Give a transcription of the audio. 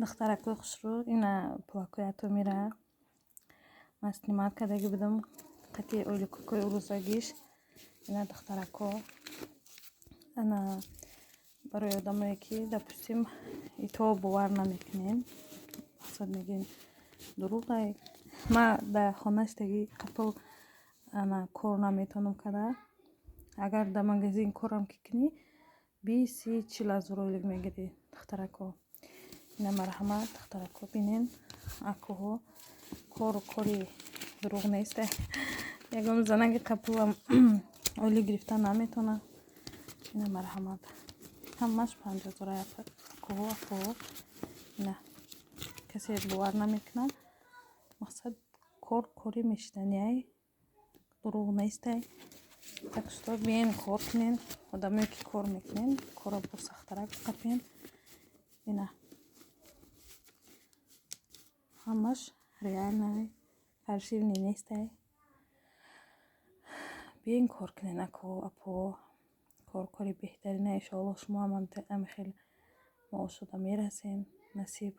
دخترکو خسرو اینا پلاکوی اتومی را مستنیمات کدagi بدم قتی اولی کوکوی روزگیش اینا دخترکو انا برای آدمایی که допустим ایتو باور نمیکنین مقصد میگین دروغه ما در خانهش دیگه قپل انا کار نمیتونم کده اگر در مغازین کارم کنی 20-40 رویلگ میگیری دخترکو اینا مرحمت دخترکو بینین اکوها کاری دروغ نیسته یکم زنگ قپلم اولی گرفتن نمیتونه اینا مرحمت همش 50 رایفت اکوها نه کسی باور نمیکنه مقصد کاری میشتنی دروغ نیسته تکستا بیاین کار کنین آدمی که کار میکنین کارا با سخترک قپین اینا همش ریال نه فرشیونی نیسته بیاین کار کنین اپو کاری بهترینه انشاءالله شما هم خیلی معاشده میرسین نصیب